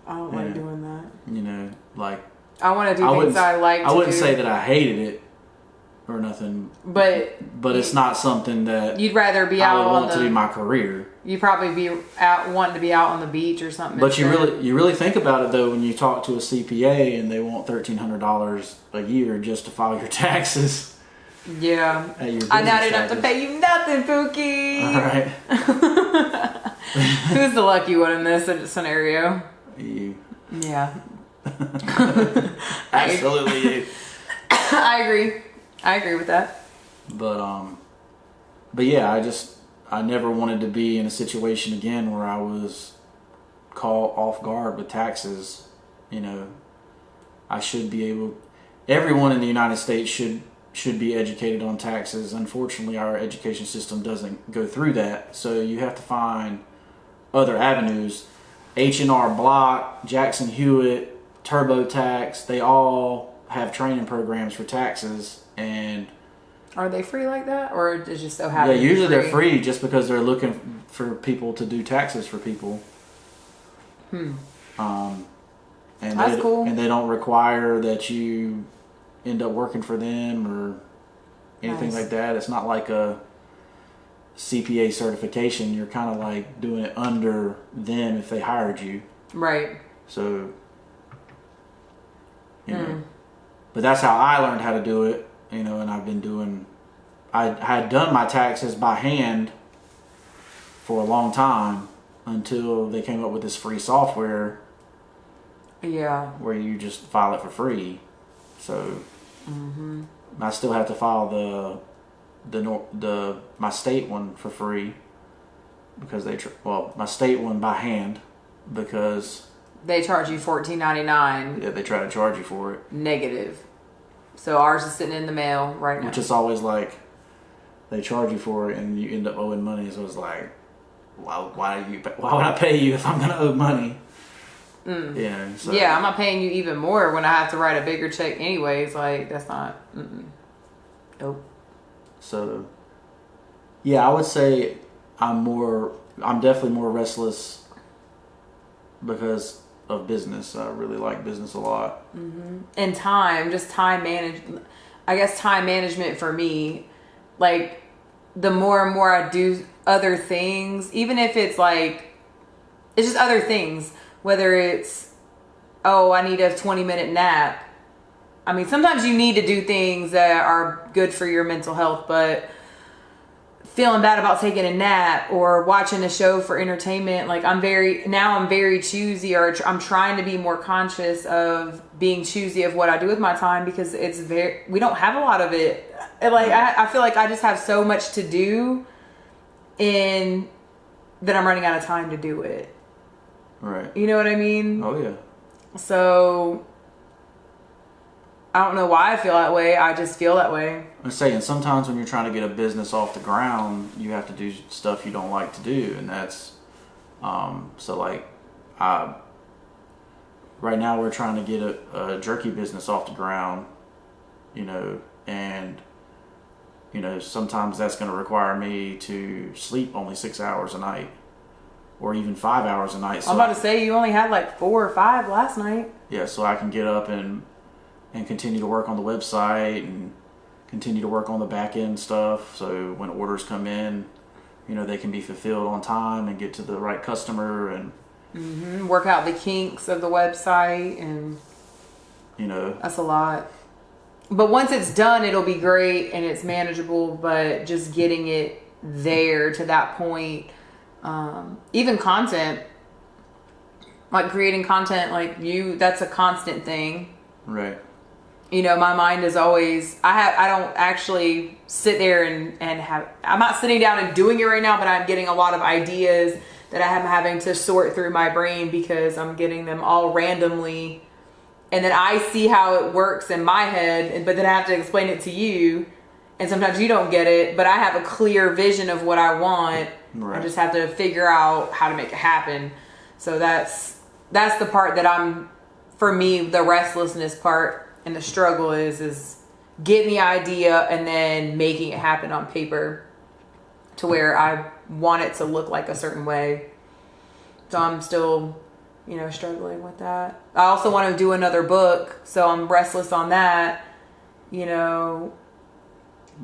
I don't like doing that. You know, like I want to do things I like to do. I wouldn't say that I hated it or nothing, but it's not something that you'd rather be out. I would want to be my career. You'd probably be out wanting to be out on the beach or something. But you really think about it though when you talk to a CPA and they want $1,300 a year just to file your taxes. Yeah, I not enough to pay you nothing, Pookie. All right. Who's the lucky one in this scenario? You. Yeah. Absolutely you. I agree with that. But yeah, I never wanted to be in a situation again where I was caught off guard with taxes. You know, I should be able. Everyone in the United States should be educated on taxes. Unfortunately, our education system doesn't go through that, so you have to find other avenues. H&R Block, Jackson Hewitt, TurboTax, they all have training programs for taxes. And are they free like that, or is just so happy? Yeah, usually they're free just because they're looking for people to do taxes for people. And that's cool. And they don't require that you end up working for them or anything like that. It's not like a CPA certification. You're kind of like doing it under them if they hired you. Right. So, you know. But that's how I learned how to do it, you know, and I had done my taxes by hand for a long time until they came up with this free software. Yeah. Where you just file it for free. So I still have to file my state one for free because my state one by hand because they charge you $14.99. Yeah, they try to charge you for it. Negative. So ours is sitting in the mail right now. Which is always like they charge you for it and you end up owing money. So it's like, why would I pay you if I'm gonna owe money? Yeah. So. Yeah, I'm not paying you even more when I have to write a bigger check anyways. Like, that's not... Nope. So, yeah, I would say I'm definitely more restless because of business. I really like business a lot. And time management. I guess time management for me, like, the more and more I do other things, even if it's like, it's just other things. Whether it's, I need a 20-minute nap. I mean, sometimes you need to do things that are good for your mental health, but feeling bad about taking a nap or watching a show for entertainment, like I'm very choosy, or I'm trying to be more conscious of being choosy of what I do with my time because we don't have a lot of it. Like, I feel like I just have so much to do that I'm running out of time to do it. Right. You know what I mean? Oh, yeah. So, I don't know why I feel that way. I just feel that way. I'm saying sometimes when you're trying to get a business off the ground, you have to do stuff you don't like to do. And that's, right now we're trying to get a jerky business off the ground, you know, and, you know, sometimes that's going to require me to sleep only 6 hours a night. Or even 5 hours a night. So I'm about to say you only had like 4 or 5 last night. Yeah, so I can get up and continue to work on the website and continue to work on the back end stuff. So when orders come in, you know, they can be fulfilled on time and get to the right customer and work out the kinks of the website and you know, that's a lot. But once it's done, it'll be great and it's manageable. But just getting it there to that point. Even content, like creating content like that's a constant thing. Right. You know, my mind is always, I don't actually sit there I'm not sitting down and doing it right now, but I'm getting a lot of ideas that I'm having to sort through my brain because I'm getting them all randomly. And then I see how it works in my head, but then I have to explain it to you. And sometimes you don't get it, but I have a clear vision of what I want. Right. I just have to figure out how to make it happen. So that's the part that for me, the restlessness part and the struggle is getting the idea and then making it happen on paper to where I want it to look like a certain way. So I'm still, struggling with that. I also want to do another book, so I'm restless on that. Yeah,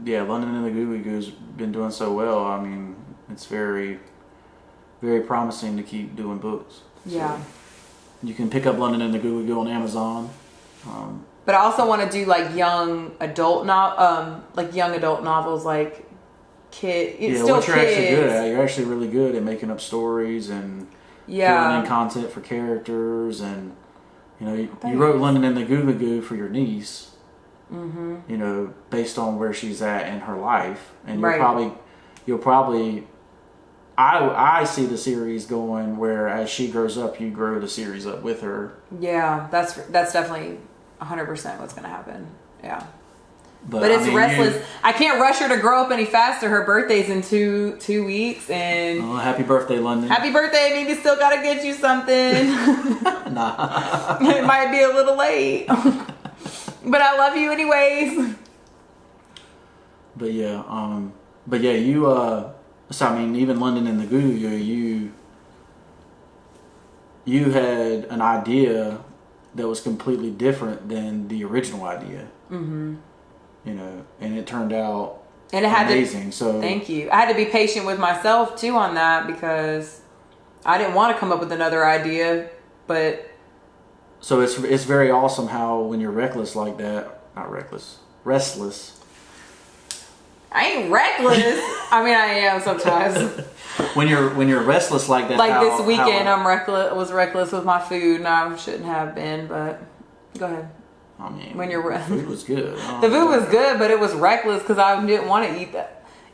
London and the Googly Goo's been doing so well. I mean, it's very, very promising to keep doing books. Yeah. So you can pick up London and the Googly Goo on Amazon. But I also want to do like young adult novels, like kid. It's still what you're actually kids. good at. You're actually really good at making up stories and filling in content for characters, and you wrote London and the Googly Goo for your niece. Mm-hmm. Based on where she's at in her life, and you'll probably. I see the series going where as she grows up, you grow the series up with her. Yeah, that's definitely 100% what's going to happen. Yeah. But it's Restless. I can't rush her to grow up any faster. Her birthday's in two weeks, and happy birthday, London! Happy birthday! Maybe still gotta get you something. Nah, it might be a little late, but I love you anyways. But yeah, you. So I mean, even London and the Googly, you had an idea that was completely different than the original idea. Mm-hmm. And it turned out amazing. So thank you. I had to be patient with myself too on that, because I didn't want to come up with another idea, but so it's very awesome how when you're restless. I ain't reckless. I mean, I am sometimes. when you're restless like that. Like this weekend, was reckless with my food, and I shouldn't have been. But go ahead. I mean, when you're the food was good. The food was good, but it was reckless because I didn't want to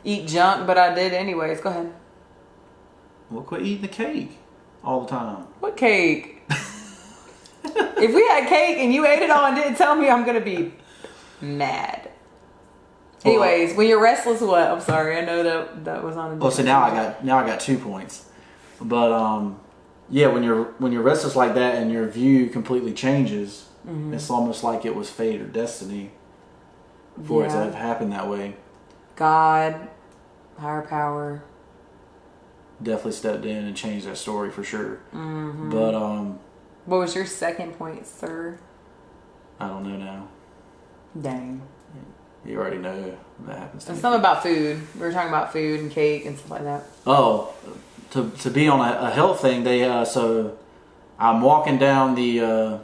eat junk, but I did anyways. Go ahead. Well, quit eating the cake all the time. What cake? If we had cake and you ate it all and didn't tell me, I'm gonna be mad. Anyways, when you're restless, what? I'm sorry, I know that was on. So now I got 2 points, but when you're restless like that and your view completely changes, it's almost like it was fate or destiny for it to have happened that way. God, higher power, definitely stepped in and changed that story for sure. Mm-hmm. But what was your second point, sir? I don't know now. Dang. You already know that happens. And something about food. We were talking about food and cake and stuff like that. Oh, to be on a health thing, so I'm walking down the,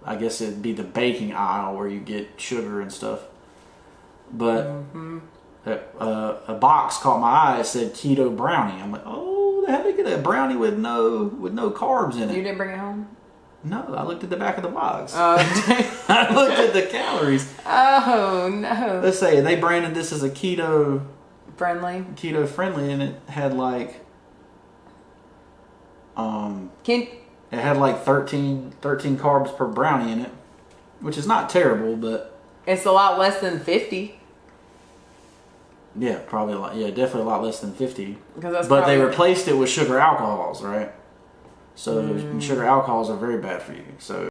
I guess it'd be the baking aisle where you get sugar and stuff. But a box caught my eye. It said keto brownie. I'm like, oh, how did they get a brownie with no carbs in it? You didn't bring it home? No, I looked at the back of the box. Oh, I looked at the calories. Oh no! Let's say they branded this as a keto friendly, and it had like it had like 13 carbs per brownie in it, which is not terrible, but it's a lot less than 50. Yeah, probably a lot. Yeah, definitely a lot less than 50. But they replaced it with sugar alcohols, right? So sugar alcohols are very bad for you. So